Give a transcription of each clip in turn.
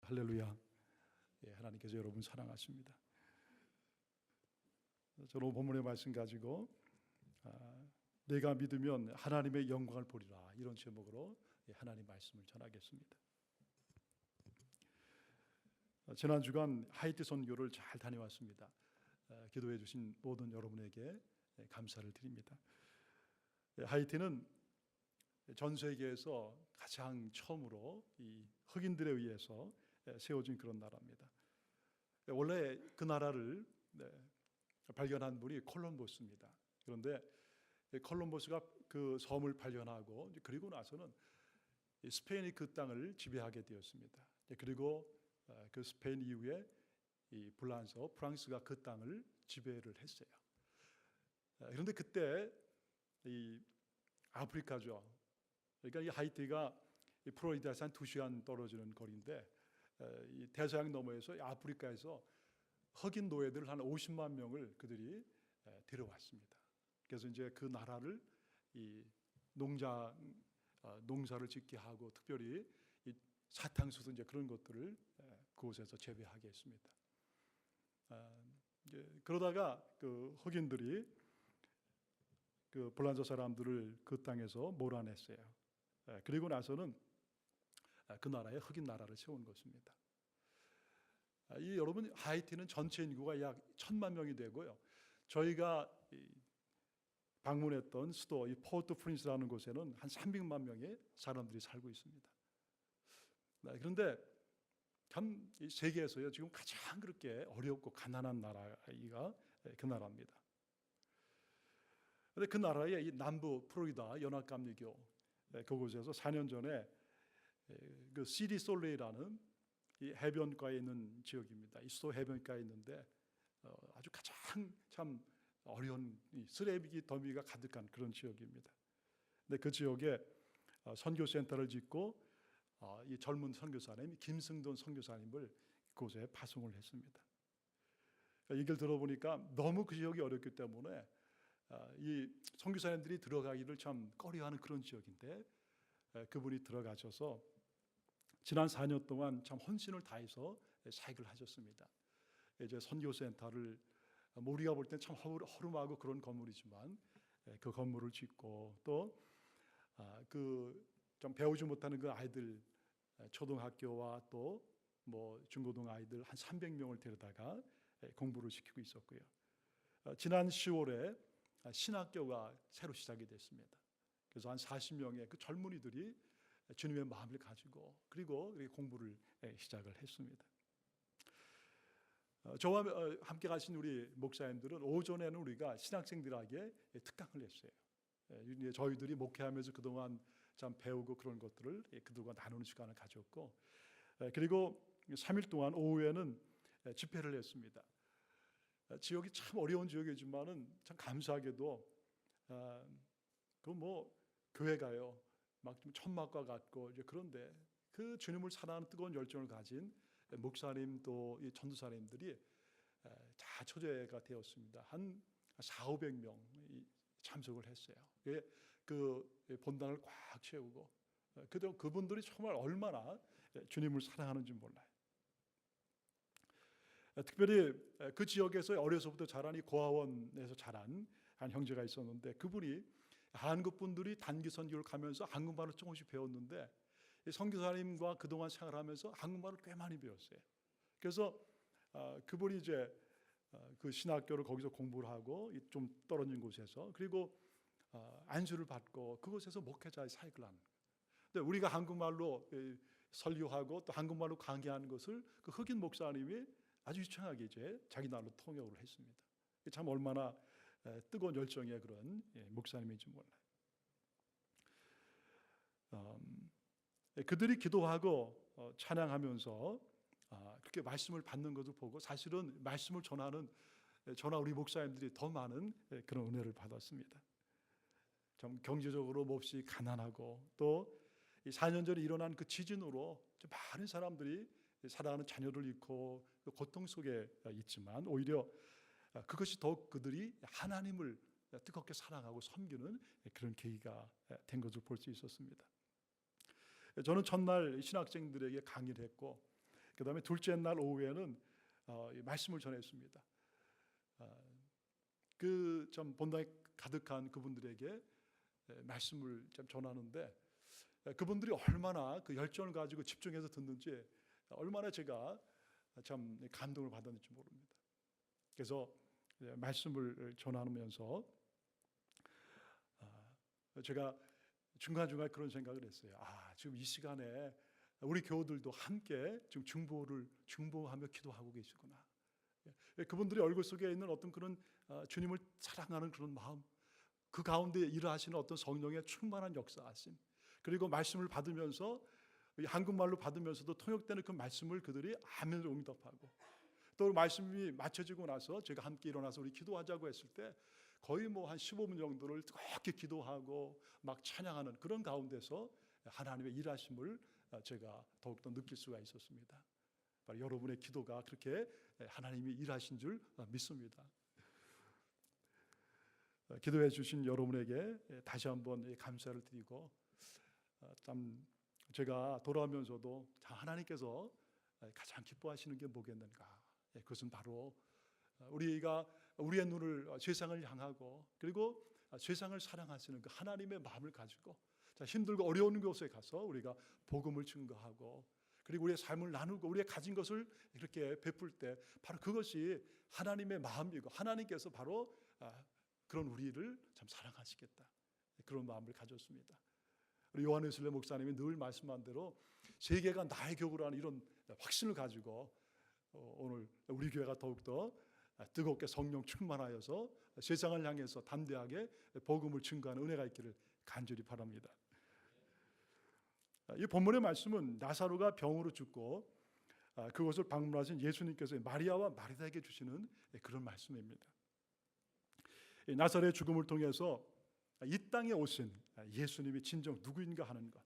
할렐루야. 하나님께서 여러분 사랑하십니다. 저는 본문의 말씀 가지고 내가 믿으면 하나님의 영광을 보리라, 이런 제목으로 하나님 말씀을 전하겠습니다. 지난 주간 하이티 선교를 잘 다녀왔습니다. 기도해 주신 모든 여러분에게 감사를 드립니다. 하이티는 전 세계에서 가장 처음으로 이 흑인들에 의해서 세워진 그런 나라입니다. 원래 그 나라를 발견한 분이 콜럼버스입니다. 그런데 콜럼버스가 그 섬을 발견하고 그리고 나서는 스페인이 그 땅을 지배하게 되었습니다. 그리고 그 스페인 이후에 이 프랑스가 그 땅을 지배를 했어요. 그런데 그때 이 아프리카죠. 그러니까 이 하이티가 이 플로리다에서 한 2시간 떨어지는 거리인데, 이 대서양 너머에서 아프리카에서 흑인 노예들 한 50만 명을 그들이 데려왔습니다. 그래서 이제 그 나라를 이 농사를 짓게 하고, 특별히 이 사탕수수 이제 그런 것들을 그곳에서 재배하게 했습니다. 이제 그러다가 그 흑인들이 그 불란서 사람들을 그 땅에서 몰아냈어요. 그리고 나서는 그 나라에 흑인 나라를 세운 것입니다. 여러분, 하이티는 전체 인구가 약 1,000만 명이 되고요. 저희가 방문했던 수도 이 포르트 프린스라는 곳에는 한 300만 명의 사람들이 살고 있습니다. 그런데 참 이 세계에서요, 지금 가장 그렇게 어렵고 가난한 나라가 그 나라입니다. 그런데 그 나라의 이 남부 플로리다 연합감리교 그곳에서 4년 전에 그 시리 솔레이라는 이 해변가에 있는 지역입니다. 이 수도 해변가에 있는데 아주 가장 참 어려운 쓰레기 더미가 가득한 그런 지역입니다. 근데 그 지역에 선교센터를 짓고 이 젊은 선교사님 김승돈 선교사님을 그곳에 파송을 했습니다. 얘기를 들어보니까 너무 그 지역이 어렵기 때문에 이 선교사님들이 들어가기를 참 꺼려하는 그런 지역인데, 그분이 들어가셔서 지난 4년 동안 참 헌신을 다해서 사역을 하셨습니다. 이제 선교센터를 우리가 볼 땐 참 허름하고 그런 건물이지만 그 건물을 짓고, 또 그 좀 배우지 못하는 그 아이들, 초등학교와 또 뭐 중고등 아이들 한 300명을 데려다가 공부를 시키고 있었고요. 지난 10월에 신학교가 새로 시작이 됐습니다. 그래서 한 40명의 그 젊은이들이 주님의 마음을 가지고 그리고 공부를 시작을 했습니다. 저와 함께 가신 우리 목사님들은 오전에는 우리가 신학생들에게 특강을 했어요. 저희들이 목회하면서 그동안 참 배우고 그런 것들을 그들과 나누는 시간을 가졌고, 그리고 3일 동안 오후에는 집회를 했습니다. 지역이 참 어려운 지역이지만은 참 감사하게도 그 뭐 교회가요 막 좀 천막과 같고, 이제 그런데 그 주님을 사랑하는 뜨거운 열정을 가진 목사님 또 이 전도사님들이 다 초대가 되었습니다. 한 400~500명 참석을 했어요. 그 본당을 꽉 채우고, 그분들이 정말 얼마나 주님을 사랑하는지 몰라요. 특별히 그 지역에서 어려서부터 자란 이 고아원에서 자란 한 형제가 있었는데, 그분이 한국 분들이 단기 선교를 가면서 한국말을 조금씩 배웠는데, 선교사님과 그동안 생활하면서 한국말을 꽤 많이 배웠어요. 그래서 그분이 이제 그 신학교를 거기서 공부를 하고 좀 떨어진 곳에서, 그리고 안수를 받고 그곳에서 목회자의 사역을 하는 거예요. 근데 우리가 한국말로 설교하고 또 한국말로 강의하는 것을 그 흑인 목사님이 아주 유창하게 이제 자기 나라로 통역을 했습니다. 참 얼마나 뜨거운 열정의 그런 목사님인지 몰라요. 그들이 기도하고 찬양하면서 그렇게 말씀을 받는 것을 보고, 사실은 말씀을 전하는 저나 우리 목사님들이 더 많은 그런 은혜를 받았습니다. 좀 경제적으로 몹시 가난하고, 또 4년 전에 일어난 그 지진으로 많은 사람들이 사랑하는 자녀를 잃고 고통 속에 있지만, 오히려 그것이 더욱 그들이 하나님을 뜨겁게 사랑하고 섬기는 그런 계기가 된 것을 볼 수 있었습니다. 저는 첫날 신학생들에게 강의를 했고, 그 다음에 둘째 날 오후에는 이 말씀을 전했습니다. 그 좀 본당에 가득한 그분들에게 말씀을 좀 전하는데 그분들이 얼마나 그 열정을 가지고 집중해서 듣는지 얼마나 제가 참 감동을 받았는지 모릅니다. 그래서 말씀을 전하면서 제가 중간중간 그런 생각을 했어요. 지금 이 시간에 우리 교우들도 함께 지금 중보하며 기도하고 계시구나. 그분들의 얼굴 속에 있는 어떤 그런 주님을 사랑하는 그런 마음, 그 가운데 일하시는 어떤 성령의 충만한 역사하심, 그리고 말씀을 받으면서 한국말로 받으면서도 통역되는 그 말씀을 그들이 아멘으로 응답하고, 또 말씀이 맞춰지고 나서 제가 함께 일어나서 우리 기도하자고 했을 때 거의 뭐 한 15분 정도를 뜨겁게 기도하고 막 찬양하는 그런 가운데서 하나님의 일하심을 제가 더욱더 느낄 수가 있었습니다. 바로 여러분의 기도가 그렇게 하나님이 일하신 줄 믿습니다. 기도해 주신 여러분에게 다시 한번 감사를 드리고, 참 제가 돌아오면서도 하나님께서 가장 기뻐하시는 게 뭐겠는가? 그것은 바로 우리가 우리의 눈을 세상을 향하고, 그리고 세상을 사랑하시는 그 하나님의 마음을 가지고 힘들고 어려운 곳에 가서 우리가 복음을 증거하고, 그리고 우리의 삶을 나누고 우리의 가진 것을 이렇게 베풀 때 바로 그것이 하나님의 마음이고, 하나님께서 바로 그런 우리를 참 사랑하시겠다, 그런 마음을 가졌습니다. 우리 요한웨슬리 목사님이 늘 말씀한 대로 세계가 나의 교구라는 이런 확신을 가지고 오늘 우리 교회가 더욱더 뜨겁게 성령 충만하여서 세상을 향해서 담대하게 복음을 증거하는 은혜가 있기를 간절히 바랍니다. 이 본문의 말씀은 나사로가 병으로 죽고 그것을 방문하신 예수님께서 마리아와 마르다에게 주시는 그런 말씀입니다. 나사로의 죽음을 통해서 이 땅에 오신 예수님이 진정 누구인가 하는 것,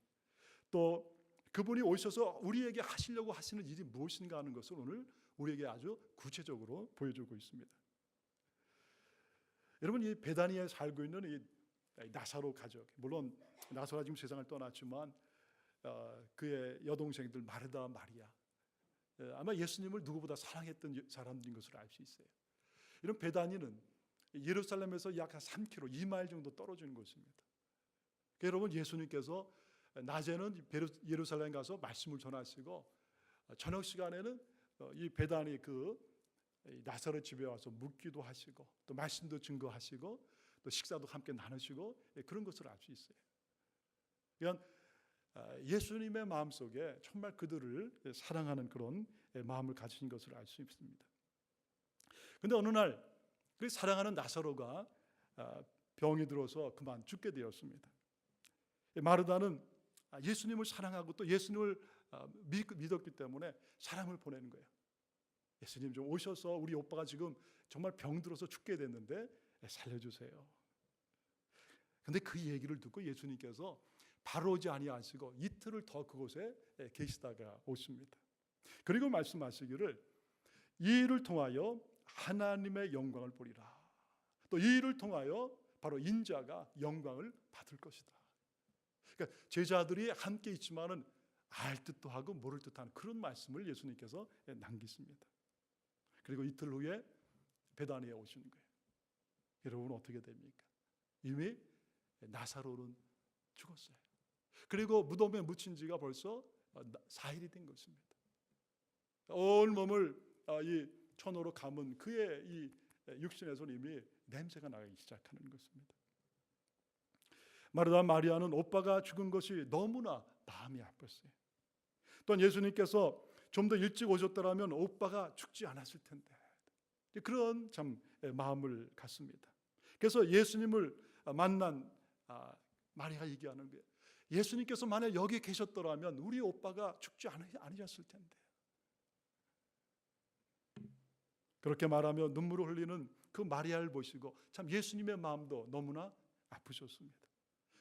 또 그분이 오셔서 우리에게 하시려고 하시는 일이 무엇인가 하는 것을 오늘 우리에게 아주 구체적으로 보여주고 있습니다. 여러분, 이 베다니에 살고 있는 이 나사로 가족, 물론 나사로가 지금 세상을 떠났지만 그의 여동생들 마르다, 마리아, 아마 예수님을 누구보다 사랑했던 사람들인 것을 알 수 있어요. 이런 베다니는 예루살렘에서 약 3km, 2마일 정도 떨어지는 곳입니다. 여러분, 예수님께서 낮에는 예루살렘 가서 말씀을 전하시고 저녁 시간에는 이 베다니 그 나사로 집에 와서 묵기도 하시고 또 말씀도 증거하시고 또 식사도 함께 나누시고 그런 것을 알 수 있어요. 그러니까 예수님의 마음속에 정말 그들을 사랑하는 그런 마음을 가지신 것을 알 수 있습니다. 그런데 어느 날 그 사랑하는 나사로가 병이 들어서 그만 죽게 되었습니다. 마르다는 예수님을 사랑하고 또 예수님을 믿었기 때문에 사랑을 보내는 거예요. 예수님 좀 오셔서 우리 오빠가 지금 정말 병들어서 죽게 됐는데 살려주세요. 그런데 그 얘기를 듣고 예수님께서 바로 오지 아니하시고 이틀을 더 그곳에 계시다가 오십니다. 그리고 말씀하시기를 이 일을 통하여 하나님의 영광을 보리라. 또 이 일을 통하여 바로 인자가 영광을 받을 것이다. 그러니까 제자들이 함께 있지만은 알 듯도 하고 모를 듯한 그런 말씀을 예수님께서 남기십니다. 그리고 이틀 후에 베다니에 오시는 거예요. 여러분, 어떻게 됩니까? 이미 나사로는 죽었어요. 그리고 무덤에 묻힌 지가 벌써 4일이 된 것입니다. 온 몸을 이 천으로 감은 그의 이 육신에서는 이미 냄새가 나기 시작하는 것입니다. 마르다 마리아는 오빠가 죽은 것이 너무나 마음이 아팠어요. 또한 예수님께서 좀 더 일찍 오셨더라면 오빠가 죽지 않았을 텐데, 그런 참 마음을 갖습니다. 그래서 예수님을 만난 마리아가 얘기하는 거예요. 예수님께서 만약 여기 계셨더라면 우리 오빠가 죽지 않으셨을 텐데. 그렇게 말하며 눈물을 흘리는 그 마리아를 보시고 참 예수님의 마음도 너무나 아프셨습니다.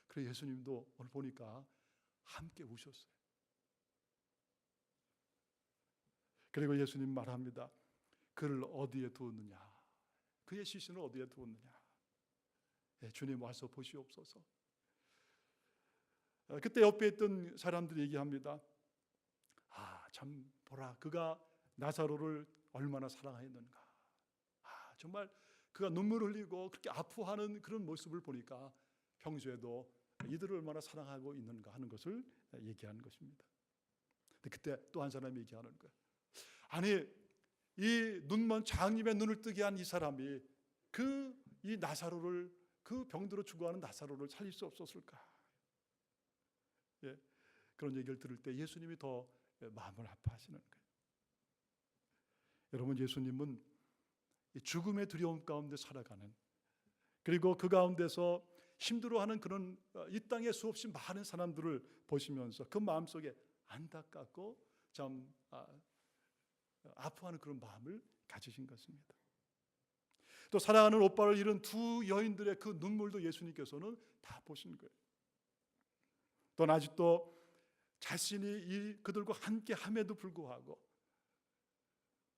그래서 예수님도 오늘 보니까 함께 우셨어요. 그리고 예수님 말합니다. 그를 어디에 두었느냐? 그의 시신을 어디에 두었느냐? 주님 와서 보시옵소서. 그때 옆에 있던 사람들이 얘기합니다. 참 보라, 그가 나사로를 얼마나 사랑했는가. 정말 그가 눈물 흘리고 그렇게 아파하는 그런 모습을 보니까 평소에도 이들을 얼마나 사랑하고 있는가 하는 것을 얘기하는 것입니다. 근데 그때 또 한 사람이 얘기하는 거예요. 아니, 이 눈먼 장님의 눈을 뜨게 한 이 사람이 이 나사로를, 그 병들어 죽어가는 나사로를 살릴 수 없었을까? 예, 그런 얘기를 들을 때 예수님이 더 마음을 아파하시는 거예요. 여러분, 예수님은 죽음의 두려움 가운데 살아가는, 그리고 그 가운데서 힘들어하는 그런 이 땅에 수없이 많은 사람들을 보시면서 그 마음속에 안타깝고 참 아파하는 그런 마음을 가지신 것입니다. 또 사랑하는 오빠를 잃은 두 여인들의 그 눈물도 예수님께서는 다 보신 거예요. 또 아직도 자신이 그들과 함께 함에도 불구하고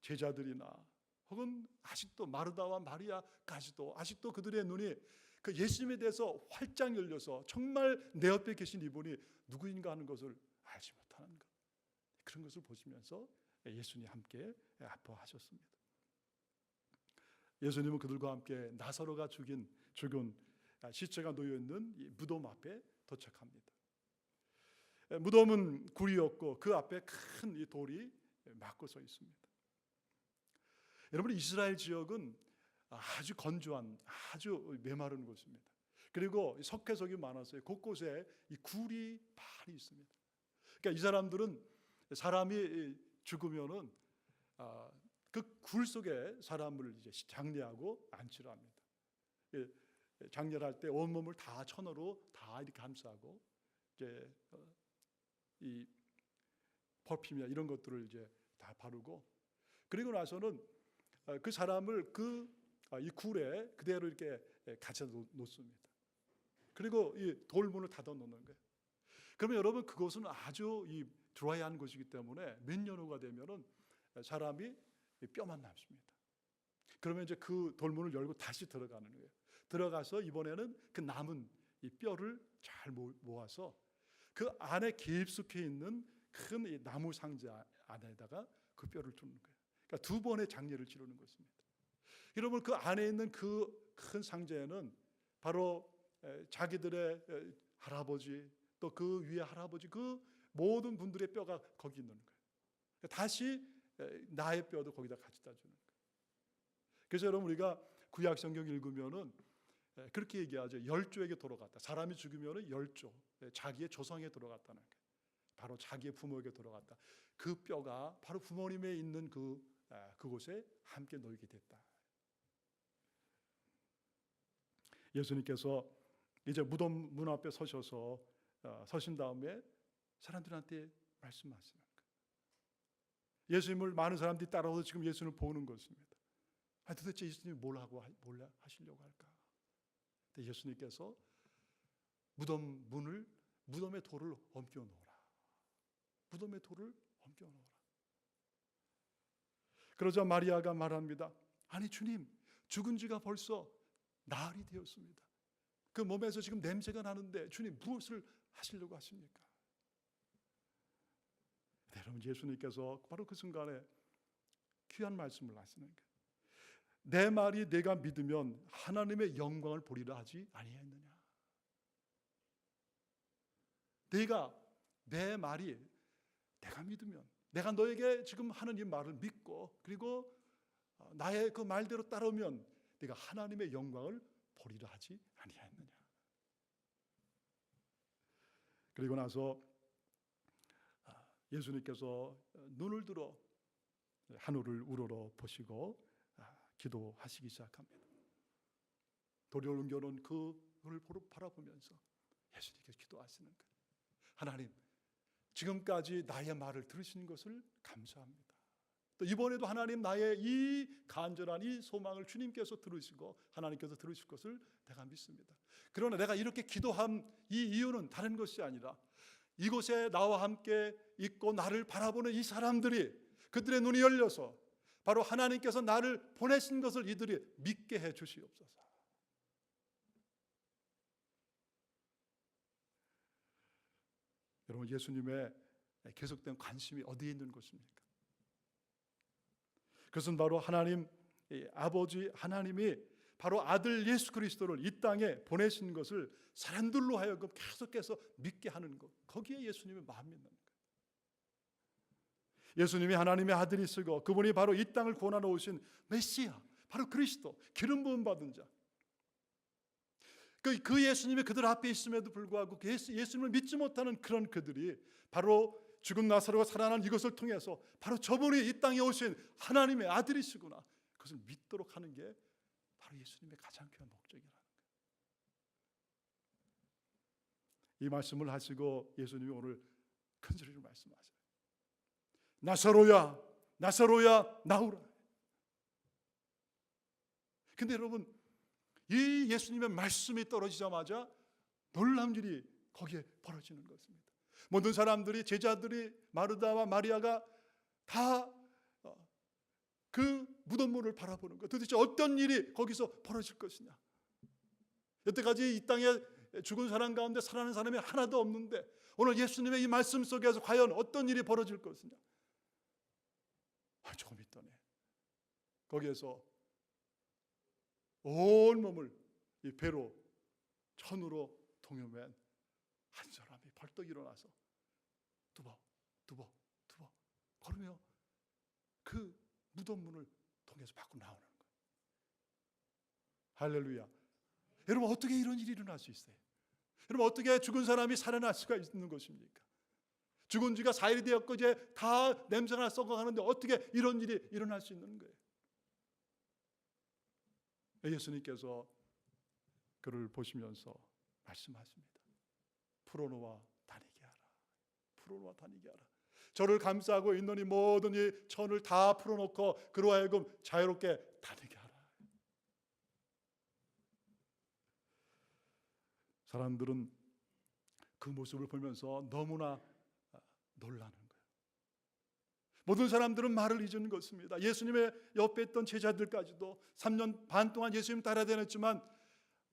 제자들이나 혹은 아직도 마르다와 마리아까지도 아직도 그들의 눈이 그 예수님에 대해서 활짝 열려서 정말 내 옆에 계신 이분이 누구인가 하는 것을 알지 못하는 것, 그런 것을 보시면서 예수님이 함께 아파하셨습니다. 예수님은 그들과 함께 나사로가 죽은 시체가 놓여있는 이 무덤 앞에 도착합니다. 무덤은 굴이었고 그 앞에 큰 이 돌이 막고 서 있습니다. 여러분, 이스라엘 지역은 아주 건조한, 아주 메마른 곳입니다. 그리고 석회석이 많아서 곳곳에 이 굴이 많이 있습니다. 그러니까 이 사람들은 사람이 죽으면은 그 굴 속에 사람을 이제 장례하고 안치를 합니다. 장례를 할 때 온몸을 다 천으로 다 이렇게 감싸고 이제 이 퍼퓸이나 이런 것들을 이제 다 바르고, 그리고 나서는 그 사람을 이 굴에 그대로 이렇게 갇혀 놓습니다. 그리고 이 돌문을 닫아 놓는 거예요. 그러면 여러분, 그것은 아주 이 드라이한 곳이기 때문에 몇 년 후가 되면은 사람이 뼈만 남습니다. 그러면 이제 그 돌문을 열고 다시 들어가는 거예요. 들어가서 이번에는 그 남은 이 뼈를 잘 모아서 그 안에 깊숙이 있는 큰 이 나무 상자 안에다가 그 뼈를 두는 거예요. 그러니까 두 번의 장례를 치르는 것입니다. 여러분, 그 안에 있는 그 큰 상자에는 바로 자기들의 할아버지, 또 그 위에 할아버지, 그 모든 분들의 뼈가 거기 있는 거예요. 다시 나의 뼈도 거기다 가져다 주는 거예요. 그래서 여러분, 우리가 구약 성경 읽으면은 그렇게 얘기하죠. 열조에게 돌아갔다. 사람이 죽으면은 열조, 자기의 조상에 돌아갔다는 거예요. 바로 자기의 부모에게 돌아갔다. 그 뼈가 바로 부모님에 있는 그곳에 함께 놓이게 됐다. 예수님께서 이제 무덤 문 앞에 서신 다음에 사람들한테 말씀하시는 거예요. 예수님을 많은 사람들이 따라와서 지금 예수님을 보는 것입니다. 도대체 예수님이 뭘 하시려고 할까? 근데 예수님께서 무덤의 돌을 옮겨 놓으라. 무덤의 돌을 옮겨 놓으라. 그러자 마리아가 말합니다. 아니 주님, 죽은 지가 벌써 나흘이 되었습니다. 그 몸에서 지금 냄새가 나는데 주님 무엇을 하시려고 하십니까? 여러분, 예수님께서 바로 그 순간에 귀한 말씀을 하시는 거예요. 내 말이 내가 믿으면 하나님의 영광을 보리라 하지 아니했느냐. 내 말이 내가 믿으면, 내가 너에게 지금 하는 이 말을 믿고 그리고 나의 그 말대로 따르면 내가 하나님의 영광을 보리라 하지 아니했느냐. 그리고 나서 예수님께서 눈을 들어 하늘을 우러러 보시고 기도하시기 시작합니다. 돌을 옮겨놓은 그를 바라보면서 예수님께서 기도하시는 거예요. 하나님, 지금까지 나의 말을 들으신 것을 감사합니다. 또 이번에도 하나님, 나의 이 간절한 이 소망을 주님께서 들으시고 하나님께서 들으실 것을 내가 믿습니다. 그러나 내가 이렇게 기도한 이 이유는 다른 것이 아니라 이곳에 나와 함께 있고 나를 바라보는 이 사람들이, 그들의 눈이 열려서 바로 하나님께서 나를 보내신 것을 이들이 믿게 해 주시옵소서. 여러분, 예수님의 계속된 관심이 어디에 있는 것입니까? 그것은 바로 하나님 아버지 하나님이 바로 아들 예수 그리스도를 이 땅에 보내신 것을 사람들로 하여금 계속해서 믿게 하는 것, 거기에 예수님의 마음이 있는 거예요. 예수님이 하나님의 아들이시고 그분이 바로 이 땅을 구원하러 오신 메시아, 바로 그리스도, 기름 부음 받은 자. 그 예수님이 그들 앞에 있음에도 불구하고 예수님을 믿지 못하는 그런 그들이 바로 죽은 나사로가 살아난 이것을 통해서 바로 저분이 이 땅에 오신 하나님의 아들이시구나, 그것을 믿도록 하는 게 바로 예수님의 가장 큰 목적이라는 거예요. 이 말씀을 하시고 예수님이 오늘 큰 소리로 말씀하세요. 나사로야, 나사로야, 나오라. 근데 여러분, 이 예수님의 말씀이 떨어지자마자 놀라운 일이 거기에 벌어지는 것입니다. 모든 사람들이, 제자들이, 마르다와 마리아가 다 그 무덤물을 바라보는 것, 도대체 어떤 일이 거기서 벌어질 것이냐. 여태까지 이 땅에 죽은 사람 가운데 살아난 사람이 하나도 없는데 오늘 예수님의 이 말씀 속에서 과연 어떤 일이 벌어질 것이냐. 조금 있더니 거기에서 온 몸을 이 배로 천으로 동여맨 한 사람이 벌떡 일어나서 두벅 걸으며 그 무덤문을 통해서 밖으로 나오는 거예요. 할렐루야. 여러분, 어떻게 이런 일이 일어날 수 있어요? 여러분, 어떻게 죽은 사람이 살아날 수가 있는 것입니까? 죽은 지가 4일이 되었고 이제 다 냄새가 썩어가는데 어떻게 이런 일이 일어날 수 있는 거예요? 예수님께서 그를 보시면서 말씀하십니다. 풀어놓아 다니게 하라. 풀어놓아 다니게 하라. 저를 감싸고 있는 이 모든 이 천을 다 풀어놓고 그로 하여금 자유롭게 다니게 하라. 사람들은 그 모습을 보면서 너무나 놀라는 거예요. 모든 사람들은 말을 잊은 것입니다. 예수님의 옆에 있던 제자들까지도 3년 반 동안 예수님 따라 다녔지만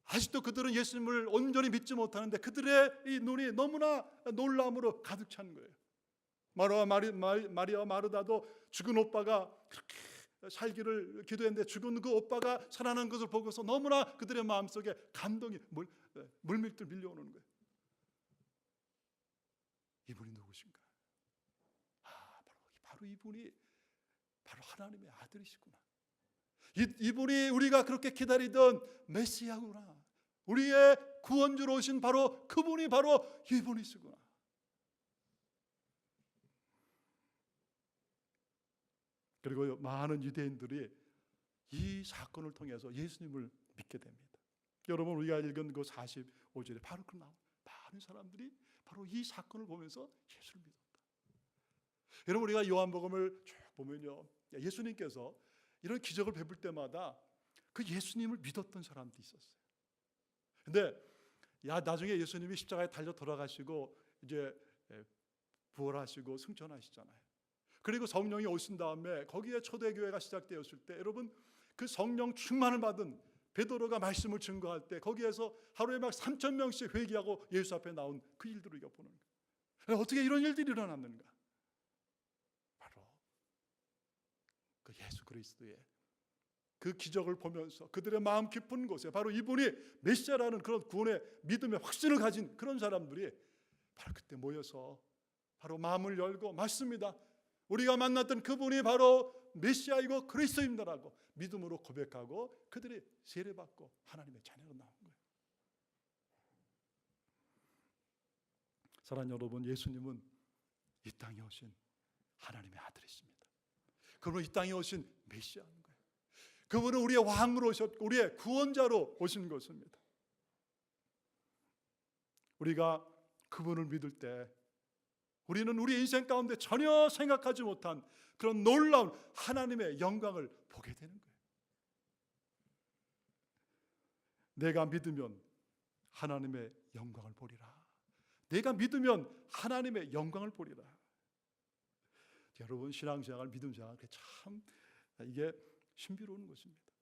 아직도 그들은 예수님을 온전히 믿지 못하는데 그들의 이 눈이 너무나 놀라움으로 가득 찬 거예요. 마리아와 마르다도 죽은 오빠가 그렇게 살기를 기도했는데 죽은 그 오빠가 살아난 것을 보고서 너무나 그들의 마음속에 감동이 물밀듯 밀려오는 거예요. 이분이 누구신가? 바로 이분이 바로 하나님의 아들이시구나. 이분이 우리가 그렇게 기다리던 메시아구나. 우리의 구원주로 오신 바로 그분이 바로 이분이시구나. 그리고 많은 유대인들이 이 사건을 통해서 예수님을 믿게 됩니다. 여러분, 우리가 읽은 그 45절에 바로 그 많은 사람들이 바로 이 사건을 보면서 예수를 믿었다. 여러분, 우리가 요한복음을 쭉 보면요, 예수님께서 이런 기적을 베풀 때마다 그 예수님을 믿었던 사람도 있었어요. 근데 나중에 예수님이 십자가에 달려 돌아가시고 이제 부활하시고 승천하시잖아요. 그리고 성령이 오신 다음에 거기에 초대교회가 시작되었을 때 여러분, 그 성령 충만을 받은 베드로가 말씀을 증거할 때 거기에서 하루에 막 3,000명씩 회개하고 예수 앞에 나온 그 일들을 우리가 보는 거예요. 어떻게 이런 일들이 일어났는가? 바로 그 예수 그리스도의 그 기적을 보면서 그들의 마음 깊은 곳에 바로 이분이 메시아라는 그런 구원의 믿음의 확신을 가진 그런 사람들이 바로 그때 모여서 바로 마음을 열고 맞습니다, 우리가 만났던 그분이 바로 메시아이고 그리스도입니다라고 믿음으로 고백하고 그들이 세례받고 하나님의 자녀로 나온 거예요. 사랑하는 여러분, 예수님은 이 땅에 오신 하나님의 아들이십니다. 그분은 이 땅에 오신 메시아인 거예요. 그분은 우리의 왕으로 오셨고 우리의 구원자로 오신 것입니다. 우리가 그분을 믿을 때 우리는 우리 인생 가운데 전혀 생각하지 못한 그런 놀라운 하나님의 영광을 보게 되는 거예요. 내가 믿으면 하나님의 영광을 보리라. 내가 믿으면 하나님의 영광을 보리라. 여러분, 신앙생활, 믿음생활 참 이게 신비로운 것입니다.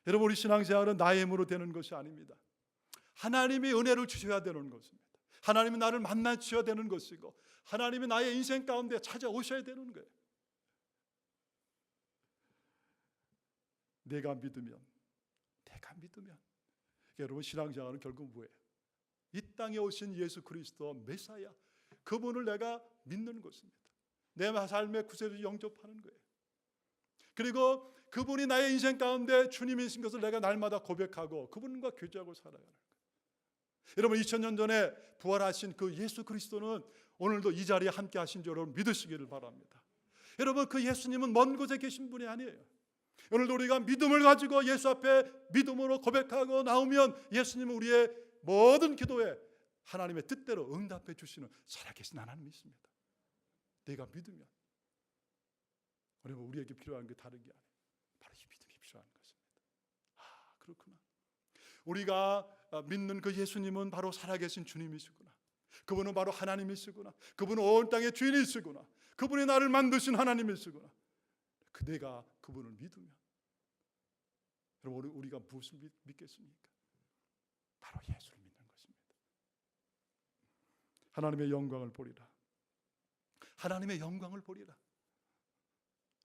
여러분, 우리 신앙생활은 나의 힘으로 되는 것이 아닙니다. 하나님이 은혜를 주셔야 되는 것입니다. 하나님이 나를 만나 주셔야 되는 것이고 하나님이 나의 인생 가운데 찾아오셔야 되는 거예요. 내가 믿으면 여러분, 신앙생활은 결국 뭐예요? 이 땅에 오신 예수 그리스도 메시아, 그분을 내가 믿는 것입니다. 내 삶의 구세주를 영접하는 거예요. 그리고 그분이 나의 인생 가운데 주님이신 것을 내가 날마다 고백하고 그분과 교제하고 살아가는 거예요. 여러분, 2000년 전에 부활하신 그 예수 그리스도는 오늘도 이 자리에 함께 하신 줄 여러분 믿으시기를 바랍니다. 여러분, 그 예수님은 먼 곳에 계신 분이 아니에요. 오늘도 우리가 믿음을 가지고 예수 앞에 믿음으로 고백하고 나오면 예수님은 우리의 모든 기도에 하나님의 뜻대로 응답해 주시는 살아계신 하나님이 있습니다. 내가 믿으면. 여러분, 우리에게 필요한 게 다른 게 아니에요. 바로 이 믿음이 필요한 것입니다. 아, 그렇구나. 우리가 믿는 그 예수님은 바로 살아계신 주님이시구나. 그분은 바로 하나님이시구나. 그분은 온 땅의 주인이시구나. 그분이 나를 만드신 하나님이시구나. 내가 그분을 믿으면, 여러분, 우리가 무엇을 믿겠습니까? 바로 예수를 믿는 것입니다. 하나님의 영광을 보리라. 하나님의 영광을 보리라.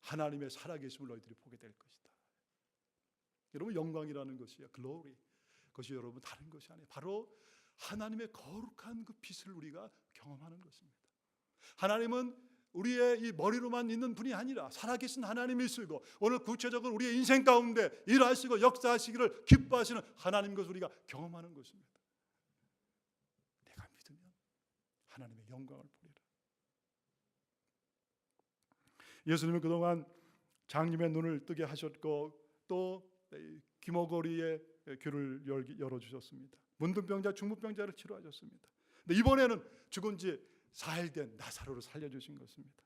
하나님의 살아계심을 너희들이 보게 될 것이다. 여러분, 영광이라는 것이요, 글로리, 그것이 여러분 다른 것이 아니에요. 바로 하나님의 거룩한 그 빛을 우리가 경험하는 것입니다. 하나님은 우리의 이 머리로만 있는 분이 아니라 살아계신 하나님이시고 오늘 구체적으로 우리의 인생 가운데 일하시고 역사하시기를 기뻐하시는 하나님 것을 우리가 경험하는 것입니다. 내가 믿으면 하나님의 영광을 보리라. 예수님은 그동안 장님의 눈을 뜨게 하셨고 또 귀머거리의 귀를 열어주셨습니다. 문둥병자, 중풍병자를 치료하셨습니다. 근데 이번에는 죽은 지 4일 된 나사로를 살려주신 것입니다.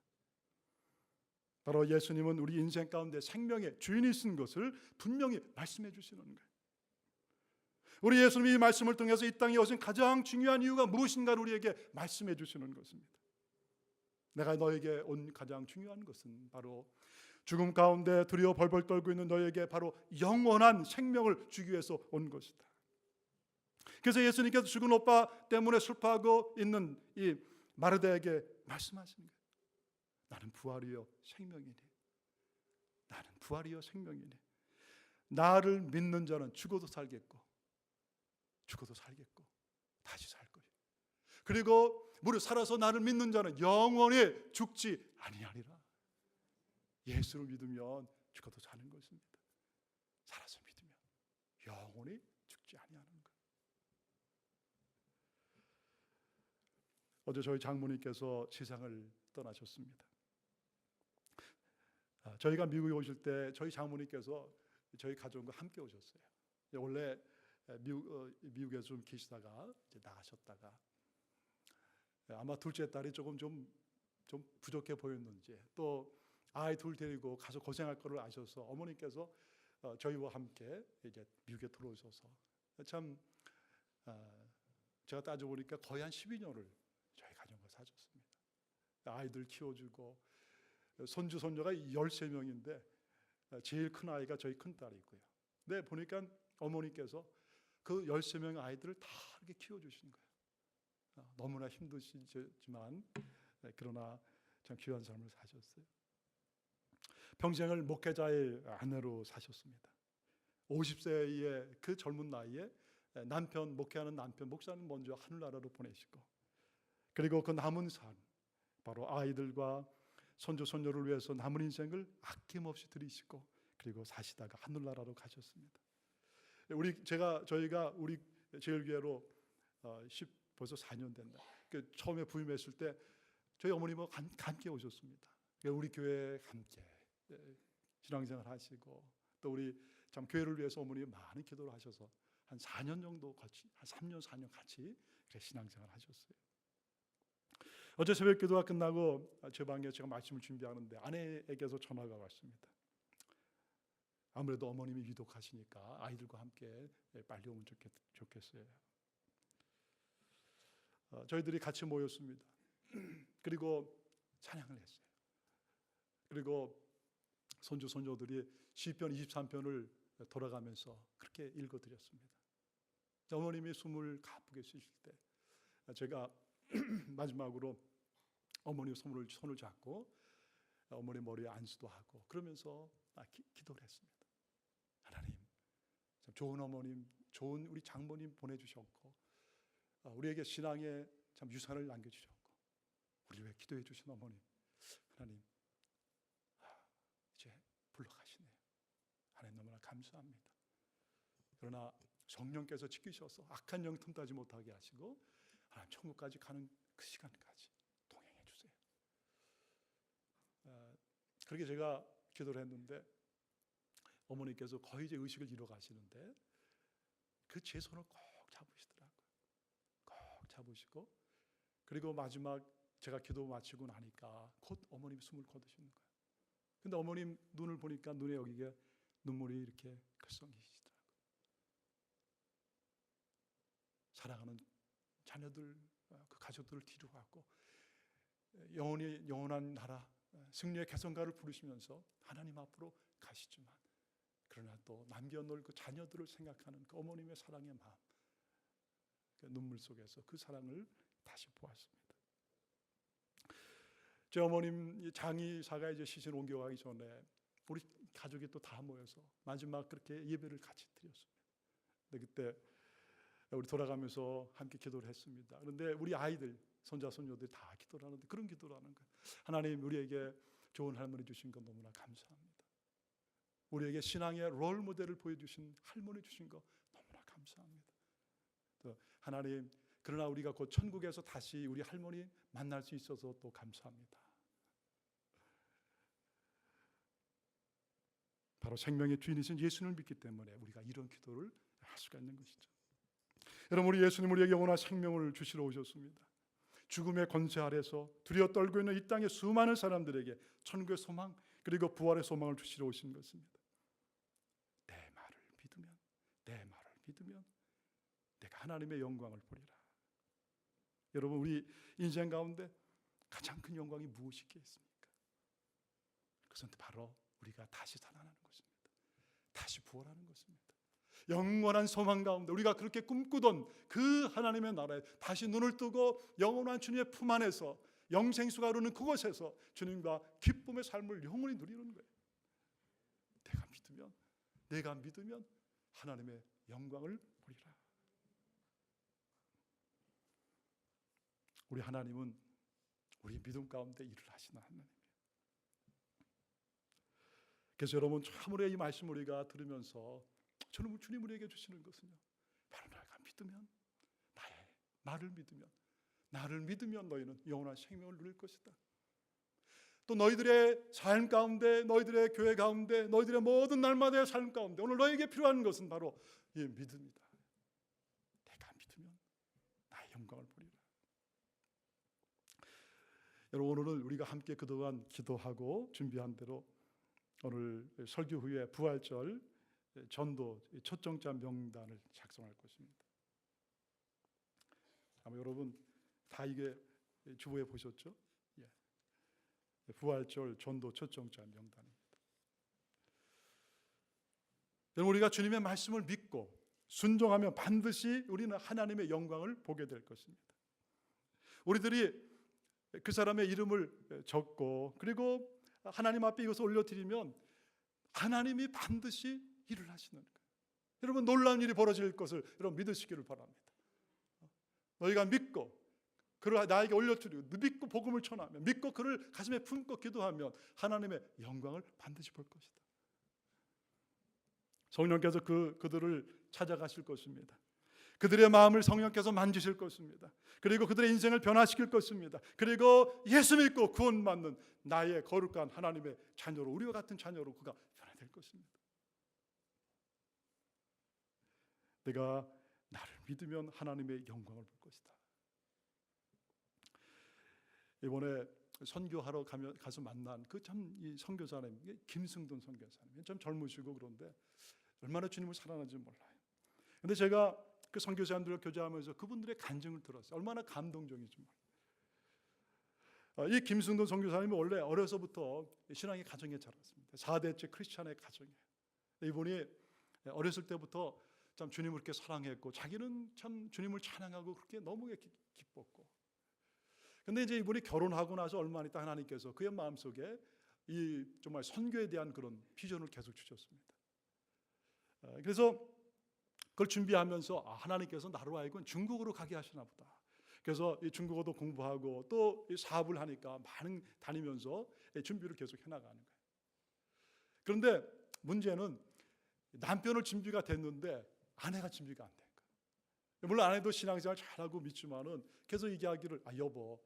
바로 예수님은 우리 인생 가운데 생명의 주인이신 것을 분명히 말씀해 주시는 거예요. 우리 예수님이 이 말씀을 통해서 이 땅에 오신 가장 중요한 이유가 무엇인가를 우리에게 말씀해 주시는 것입니다. 내가 너에게 온 가장 중요한 것은 바로 죽음 가운데 두려워 벌벌 떨고 있는 너에게 바로 영원한 생명을 주기 위해서 온 것이다. 그래서 예수님께서 죽은 오빠 때문에 슬퍼하고 있는 이 마르다에게 말씀하시는 거예요. 나는 부활이요 생명이니. 나는 부활이요 생명이니. 나를 믿는 자는 죽어도 살겠고 다시 살 것이요. 그리고 무릇 살아서 나를 믿는 자는 영원히 죽지 아니하리라. 예수를 믿으면 죽어도 사는 것입니다. 살아서 믿으면 영원히 죽지 아니하는 것. 어제 저희 장모님께서 세상을 떠나셨습니다. 저희가 미국에 오실 때 저희 장모님께서 저희 가족과 함께 오셨어요. 원래 미국에 좀 계시다가 이제 나가셨다가 아마 둘째 딸이 조금 좀 부족해 보였는지 또 아이 둘 데리고 가서 고생할 거를 아셔서 어머니께서 저희와 함께 이제 미국에 들어오셔서 참 제가 따져보니까 거의 한 12년을 저희 가정과 사셨습니다. 아이들 키워주고 손주 손녀가 13명인데 제일 큰 아이가 저희 큰딸이고요. 근데 보니까 어머니께서 그 13명 아이들을 다 이렇게 키워주신 거예요. 너무나 힘드시지만 그러나 참 귀한 삶을 사셨어요. 평생을 목회자의 아내로 사셨습니다. 50세의 그 젊은 나이에 남편, 목회하는 남편, 목사는 먼저 하늘나라로 보내시고 그리고 그 남은 삶, 바로 아이들과 손주, 손녀를 위해서 남은 인생을 아낌없이 들이시고 그리고 사시다가 하늘나라로 가셨습니다. 저희가 우리 제일교회로 벌써 4년 된다. 처음에 부임했을 때 저희 어머님과 함께 오셨습니다. 우리 교회에 함께 신앙생활 하시고 또 우리 참 교회를 위해서 어머님이 많은 기도를 하셔서 한 4년 정도 같이, 한 3년 4년 같이 신앙생활 하셨어요. 어제 새벽 기도가 끝나고 제 방에 제가 말씀을 준비하는데 아내에게서 전화가 왔습니다. 아무래도 어머님이 위독하시니까 아이들과 함께 빨리 오면 좋겠어요. 저희들이 같이 모였습니다. 그리고 찬양을 했어요. 그리고 손주 손녀들이 시편 23편을 돌아가면서 그렇게 읽어드렸습니다. 어머님이 숨을 가쁘게 쉬실 때 제가 마지막으로 어머니 손을 잡고 어머니 머리에 안수도 하고 그러면서 기도를 했습니다. 하나님, 참 좋은 어머님, 좋은 우리 장모님 보내주셨고 우리에게 신앙의 참 유산을 남겨주셨고 우리 왜 기도해 주신 어머님, 하나님 이제 불러가시네요. 하나님 너무나 감사합니다. 그러나 성령께서 지키셔서 악한 영 틈타지 못하게 하시고 하나님 천국까지 가는 그 시간까지 동행해 주세요. 그렇게 제가 기도를 했는데 어머니께서 거의 이제 의식을 잃어 가시는데 그 제 손을 꼭 잡으시더라고요. 꼭 잡으시고 그리고 마지막 제가 기도 마치고 나니까 곧 어머님이 숨을 거두시는 거예요. 근데 어머님 눈을 보니까 눈에 여기에 눈물이 이렇게 글썽이시더라고요. 사랑하는 자녀들, 그 가족들을 뒤로하고 영원한 나라 승리의 개성가를 부르시면서 하나님 앞으로 가시지만 그러나 또 남겨놓을 그 자녀들을 생각하는 그 어머님의 사랑의 마음, 그 눈물 속에서 그 사랑을 다시 보았습니다. 제 어머님 장의사가 이제 시신 옮겨가기 전에 우리 가족이 또 다 모여서 마지막 그렇게 예배를 같이 드렸습니다. 근데 그때 우리 돌아가면서 함께 기도를 했습니다. 그런데 우리 아이들, 손자, 손녀들이 다 기도를 하는데 그런 기도를 하는 거예요. 하나님, 우리에게 좋은 할머니 주신 것 너무나 감사합니다. 우리에게 신앙의 롤 모델을 보여주신 할머니 주신 것 너무나 감사합니다. 또 하나님, 그러나 우리가 곧 천국에서 다시 우리 할머니 만날 수 있어서 또 감사합니다. 바로 생명의 주인이신 예수님을 믿기 때문에 우리가 이런 기도를 할 수가 있는 것이죠. 여러분, 우리 예수님 우리에게 영원한 생명을 주시러 오셨습니다. 죽음의 권세 아래서 두려워 떨고 있는 이 땅의 수많은 사람들에게 천국의 소망 그리고 부활의 소망을 주시러 오신 것입니다. 내 말을 믿으면 내가 하나님의 영광을 보리라. 여러분, 우리 인생 가운데 가장 큰 영광이 무엇이 있겠습니까? 그것은 바로 우리가 다시 살아나는 것입니다. 다시 부활하는 것입니다. 영원한 소망 가운데 우리가 그렇게 꿈꾸던 그 하나님의 나라에 다시 눈을 뜨고 영원한 주님의 품 안에서 영생수가 흐르는 그곳에서 주님과 기쁨의 삶을 영원히 누리는 거예요. 내가 믿으면 하나님의 영광을 보리라. 우리 하나님은 우리 믿음 가운데 일을 하시는 하나님이에요. 그래서 여러분, 참으로 이 말씀을 우리가 들으면서 저는 주님 우리에게 주시는 것은요, 바로 내가 믿으면, 나의 말을 믿으면, 나를 믿으면 너희는 영원한 생명을 누릴 것이다. 또 너희들의 삶 가운데, 너희들의 교회 가운데, 너희들의 모든 날마다의 삶 가운데 오늘 너에게 필요한 것은 바로 이 믿음이다. 내가 믿으면 나의 영광을 보리라. 여러분, 오늘은 우리가 함께 그동안 기도하고 준비한 대로 오늘 설교 후에 부활절 전도 초청자 명단을 작성할 것입니다. 아마 여러분 다 이게 주보에 보셨죠? 부활절 전도 초청자 명단입니다. 여러분, 우리가 주님의 말씀을 믿고 순종하면 반드시 우리는 하나님의 영광을 보게 될 것입니다. 우리들이 그 사람의 이름을 적고 그리고 하나님 앞에 이것을 올려드리면 하나님이 반드시 일을 하시는 거예요. 여러분, 놀라운 일이 벌어질 것을 여러분 믿으시기를 바랍니다. 너희가 믿고 그를 나에게 올려드리고 믿고 복음을 전하면, 믿고 그를 가슴에 품고 기도하면 하나님의 영광을 반드시 볼 것이다. 성령께서 그들을 찾아가실 것입니다. 그들의 마음을 성령께서 만지실 것입니다. 그리고 그들의 인생을 변화시킬 것입니다. 그리고 예수 믿고 구원받는 나의 거룩한 하나님의 자녀로, 우리와 같은 자녀로 그가 변화될 것입니다. 내가 나를 믿으면 하나님의 영광을 볼 것이다. 이번에 선교하러 가서 만난 그 참 이 선교사님, 김승돈 선교사님, 참 젊으시고 그런데 얼마나 주님을 사랑하는지 몰라요. 그런데 제가 그 선교사님들과 교제하면서 그분들의 간증을 들었어요. 얼마나 감동적인지 몰라요. 이 김승돈 선교사님이 원래 어려서부터 신앙의 가정에 자랐습니다. 4대째 크리스찬의 가정이에요. 이분이 어렸을 때부터 참 주님을 그렇게 사랑했고 자기는 참 주님을 찬양하고 그렇게 너무 기뻤고, 근데 이제 이분이 결혼하고 나서 얼마 있다 하나님께서 그의 마음속에 이 정말 선교에 대한 그런 비전을 계속 주셨습니다. 그래서 그걸 준비하면서 하나님께서 나로 하여금 중국으로 가게 하시나 보다. 그래서 이 중국어도 공부하고 또 사업을 하니까 많은 다니면서 준비를 계속 해나가는 거예요. 그런데 문제는 남편을 준비가 됐는데 아내가 준비가 안 된 거예요. 물론 아내도 신앙생활 잘하고 믿지만은 계속 얘기하기를 여보,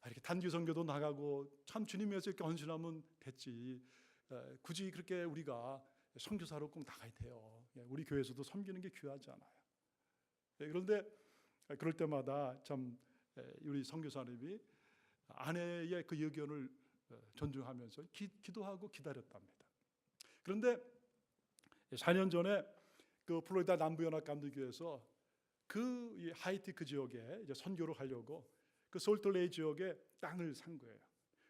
이렇게 단기 선교도 나가고 참 주님 위해서 이렇게 헌신하면 됐지, 굳이 그렇게 우리가 선교사로 꼭 나가야 돼요. 우리 교회에서도 섬기는 게 귀하잖아요. 그런데 그럴 때마다 참 우리 선교사님이 아내의 그 의견을 존중하면서 기도하고 기다렸답니다. 그런데 4년 전에 그 플로리다 남부연합감리교회에서 그 하이티 그 지역에 이제 선교를 가려고 그 솔트레이 지역에 땅을 산 거예요.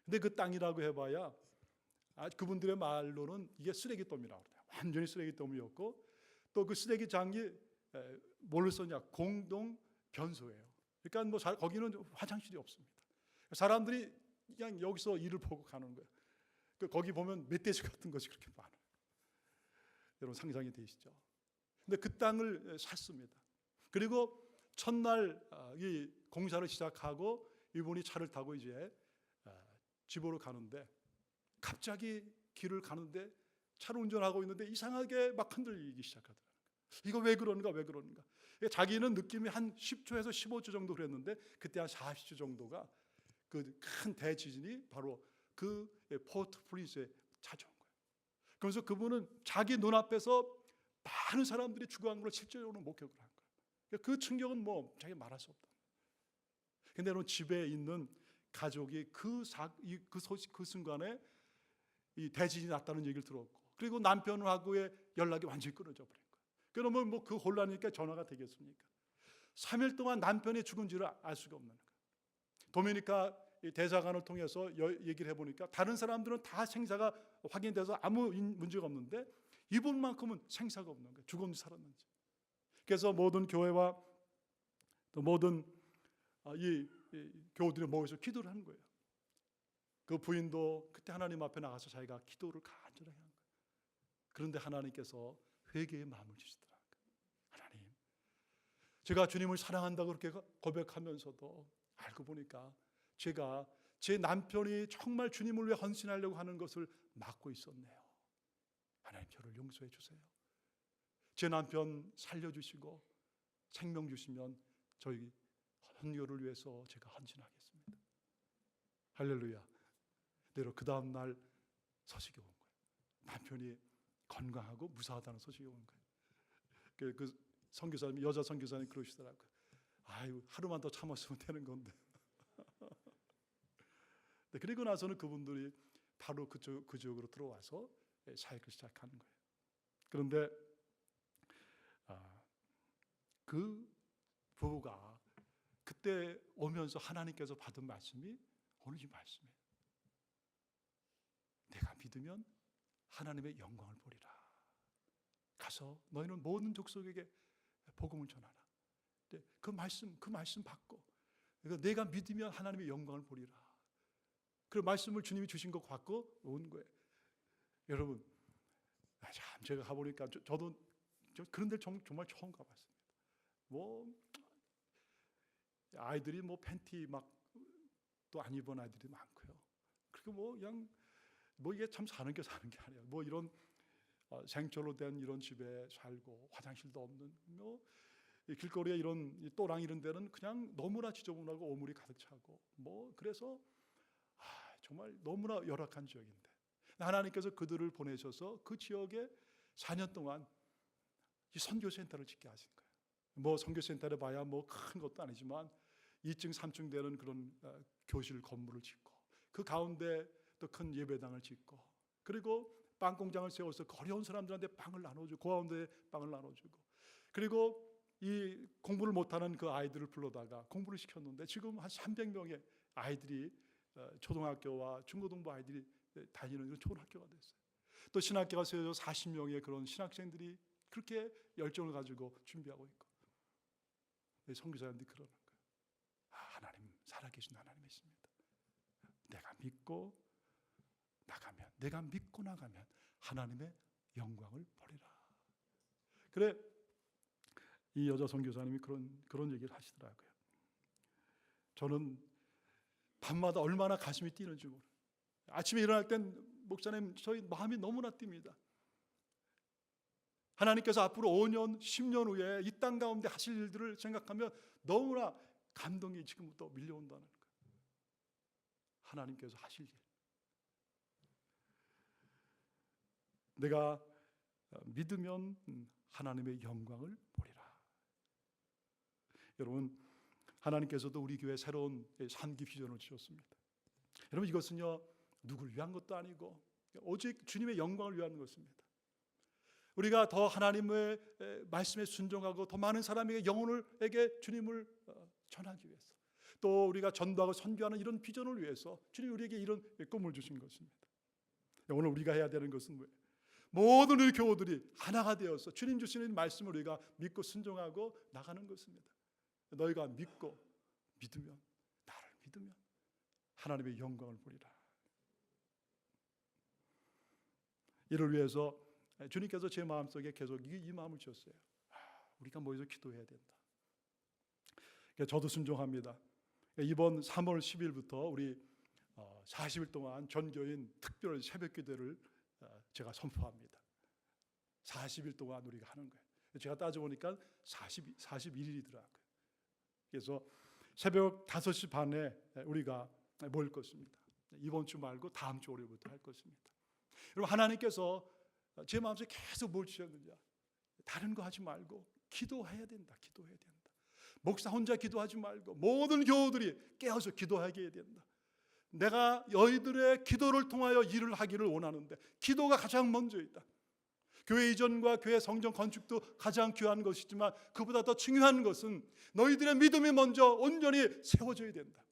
근데 그 땅이라고 해봐야 그분들의 말로는 이게 쓰레기더미라고 그래요. 완전히 쓰레기더미였고, 또 그 쓰레기장이 뭘로 썼냐, 공동 변소예요. 그러니까 뭐 거기는 화장실이 없습니다. 사람들이 그냥 여기서 일을 보고 가는 거예요. 거기 보면 멧돼지 같은 것이 그렇게 많아요. 여러분 상상이 되시죠? 근데 그 땅을 샀습니다. 그리고 첫날 이 공사를 시작하고 이분이 차를 타고 이제 집으로 가는데 갑자기 길을 가는데 차를 운전하고 있는데 이상하게 막 흔들리기 시작하더라고요. 이거 왜 그러는가 왜 그러는가. 자기는 느낌이 한 10초에서 15초 정도 그랬는데 그때 한 40초 정도가 그 큰 대지진이 바로 그 포트 프린스에 찾아온 거예요. 그래서 그분은 자기 눈앞에서 많은 사람들이 죽어간 걸 실제적으로 목격을 한 거예요. 그 충격은 뭐 자기 말할 수 없다. 근데 집에 있는 가족이 그 순간에 이 대지진이 났다는 얘기를 들었고, 그리고 남편하고의 연락이 완전히 끊어져 버린 거예요. 그러면 뭐 그 혼란이니까 전화가 되겠습니까? 3일 동안 남편이 죽은지를 알 수가 없는 거예요. 도미니카 대사관을 통해서 얘기를 해보니까 다른 사람들은 다 생사가 확인돼서 아무 문제가 없는데 이분만큼은 생사가 없는 거예요. 죽었는지 살았는지. 그래서 모든 교회와 또 모든 이 교우들이 모여서 기도를 한 거예요. 그 부인도 그때 하나님 앞에 나가서 자기가 기도를 간절하게 한 거예요. 그런데 하나님께서 회개의 마음을 주시더라고요. 하나님, 제가 주님을 사랑한다고 그렇게 고백하면서도 알고 보니까 제가 제 남편이 정말 주님을 위해 헌신하려고 하는 것을 막고 있었네요. 하나님, 저를 용서해 주세요. 제 남편 살려주시고 생명 주시면 저희 선교를 위해서 제가 헌신하겠습니다. 할렐루야. 내로 그 다음 날 소식이 온 거예요. 남편이 건강하고 무사하다는 소식이 온 거예요. 그 선교사님, 여자 선교사님 그러시더라고요. 아유, 하루만 더 참았으면 되는 건데. 그리고 나서는 그분들이 바로 그 지역으로 들어와서 사역을 시작하는 거예요. 그런데 그 부부가 그때 오면서 하나님께서 받은 말씀이 오늘 이 말씀이에요. 내가 믿으면 하나님의 영광을 보리라. 가서 너희는 모든 족속에게 복음을 전하라. 그 말씀 받고, 그러니까 내가 믿으면 하나님의 영광을 보리라. 그 말씀을 주님이 주신 거 받고 온 거예요. 여러분, 참 제가 가보니까 저도 그런 데 정말 처음 가봤습니다. 뭐 아이들이 뭐 팬티 막 또 안 입은 아이들이 많고요. 그리고 뭐 그냥 뭐 이게 참 사는 게 아니에요. 뭐 이런 생초로 된 이런 집에 살고 화장실도 없는, 뭐 길거리에 이런 또랑 이런 데는 그냥 너무나 지저분하고 오물이 가득 차고, 뭐 그래서 정말 너무나 열악한 지역인데 하나님께서 그들을 보내셔서 그 지역에 4년 동안 이 선교센터를 짓게 하신 거예요. 뭐 선교센터를 봐야 뭐 큰 것도 아니지만 2층 3층 되는 그런 교실 건물을 짓고, 그 가운데 또 큰 예배당을 짓고, 그리고 빵 공장을 세워서 어려운 사람들한테 빵을 나눠주고, 고아원들에 빵을 나눠주고, 그리고 이 공부를 못하는 그 아이들을 불러다가 공부를 시켰는데 지금 한 300명의 아이들이 초등학교와 중고등부 아이들이 다니는 좋은 학교가 됐어요. 또 신학교가 세워져 40명의 그런 신학생들이 그렇게 열정을 가지고 준비하고 있고, 선교사님들이 그러는 거예요. 하나님 살아계신 하나님이십니다. 내가 믿고 나가면 하나님의 영광을 보리라. 그래, 이 여자 선교사님이 그런 얘기를 하시더라고요. 저는 밤마다 얼마나 가슴이 뛰는지 모르요. 아침에 일어날 땐 목사님 저희 마음이 너무나 뜁니다. 하나님께서 앞으로 5년, 10년 후에 이 땅 가운데 하실 일들을 생각하면 너무나 감동이 지금부터 밀려온다는 거예요. 하나님께서 하실 일. 내가 믿으면 하나님의 영광을 보리라. 여러분, 하나님께서도 우리 교회에 새로운 산기 비전을 주셨습니다. 여러분, 이것은요 누구를 위한 것도 아니고 오직 주님의 영광을 위한 것입니다. 우리가 더 하나님의 말씀에 순종하고 더 많은 사람에게 영혼에게 주님을 전하기 위해서, 또 우리가 전도하고 선교하는 이런 비전을 위해서 주님이 우리에게 이런 꿈을 주신 것입니다. 오늘 우리가 해야 되는 것은 뭐예요? 모든 우리 교우들이 하나가 되어서 주님 주시는 말씀을 우리가 믿고 순종하고 나가는 것입니다. 너희가 믿고 믿으면, 나를 믿으면 하나님의 영광을 보리라. 이를 위해서 주님께서 제 마음속에 계속 이 마음을 주셨어요. 우리가 모여서 기도해야 된다. 저도 순종합니다. 이번 3월 10일부터 우리 40일 동안 전교인 특별 새벽 기도를 제가 선포합니다. 40일 동안 우리가 하는 거예요. 제가 따져보니까 41일이더라고요. 그래서 새벽 5시 반에 우리가 모일 것입니다. 이번 주 말고 다음 주 월요일부터 할 것입니다. 여러분, 하나님께서 제 마음속에 계속 뭘 주셨느냐, 다른 거 하지 말고 기도해야 된다. 기도해야 된다. 목사 혼자 기도하지 말고 모든 교우들이 깨어서 기도하게 해야 된다. 내가 너희들의 기도를 통하여 일을 하기를 원하는데 기도가 가장 먼저 있다. 교회 이전과 교회 성전 건축도 가장 귀한 것이지만 그보다 더 중요한 것은 너희들의 믿음이 먼저 온전히 세워져야 된다.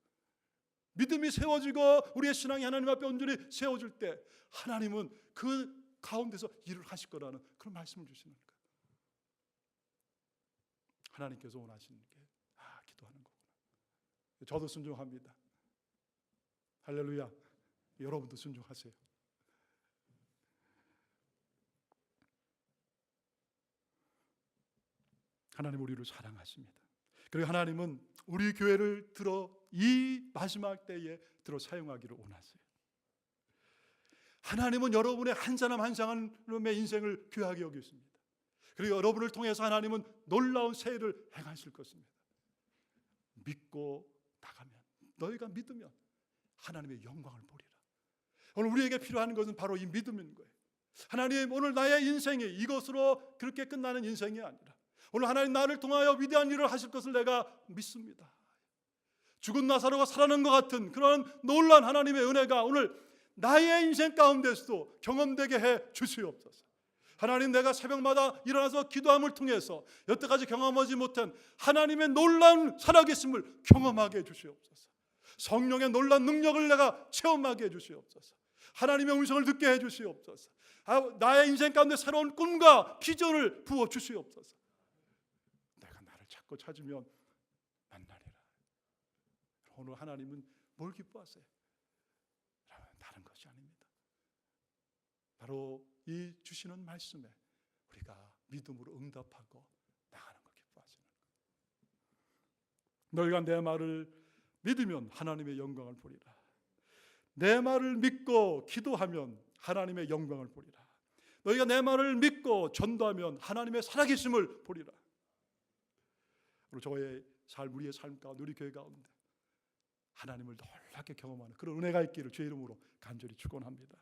믿음이 세워지고 우리의 신앙이 하나님 앞에 온전히 세워질 때 하나님은 그 가운데서 일을 하실 거라는 그런 말씀을 주시는 거예요. 하나님께서 원하시는 게 기도하는 거구나. 저도 순종합니다. 할렐루야. 여러분도 순종하세요. 하나님 우리를 사랑하십니다. 그리고 하나님은 우리 교회를 들어 이 마지막 때에 들어 사용하기를 원하세요. 하나님은 여러분의 한 사람 한 사람의 인생을 귀하게 여기십니다. 그리고 여러분을 통해서 하나님은 놀라운 세일을 행하실 것입니다. 믿고 나가면, 너희가 믿으면 하나님의 영광을 보리라. 오늘 우리에게 필요한 것은 바로 이 믿음인 거예요. 하나님, 오늘 나의 인생이 이것으로 그렇게 끝나는 인생이 아니라 오늘 하나님 나를 통하여 위대한 일을 하실 것을 내가 믿습니다. 죽은 나사로가 살아난 것 같은 그런 놀라운 하나님의 은혜가 오늘 나의 인생 가운데서도 경험되게 해 주시옵소서. 하나님, 내가 새벽마다 일어나서 기도함을 통해서 여태까지 경험하지 못한 하나님의 놀라운 살아계심을 경험하게 해 주시옵소서. 성령의 놀라운 능력을 내가 체험하게 해 주시옵소서. 하나님의 음성을 듣게 해 주시옵소서. 나의 인생 가운데 새로운 꿈과 비전을 부어 주시옵소서. 내가 나를 찾고 찾으면 만나리라. 오늘 하나님은 뭘 기뻐하세요? 다른 것이 아닙니다. 바로 이 주시는 말씀에 우리가 믿음으로 응답하고 나가는 걸 기뻐하시는 거예요. 너희가 내 말을 믿으면 하나님의 영광을 보리라. 내 말을 믿고 기도하면 하나님의 영광을 보리라. 너희가 내 말을 믿고 전도하면 하나님의 살아계심을 보리라. 그리고 저의 삶, 우리의 삶 가운데, 우리 교회 가운데 하나님을 놀랍게 경험하는 그런 은혜가 있기를 주의 이름으로 간절히 축원합니다.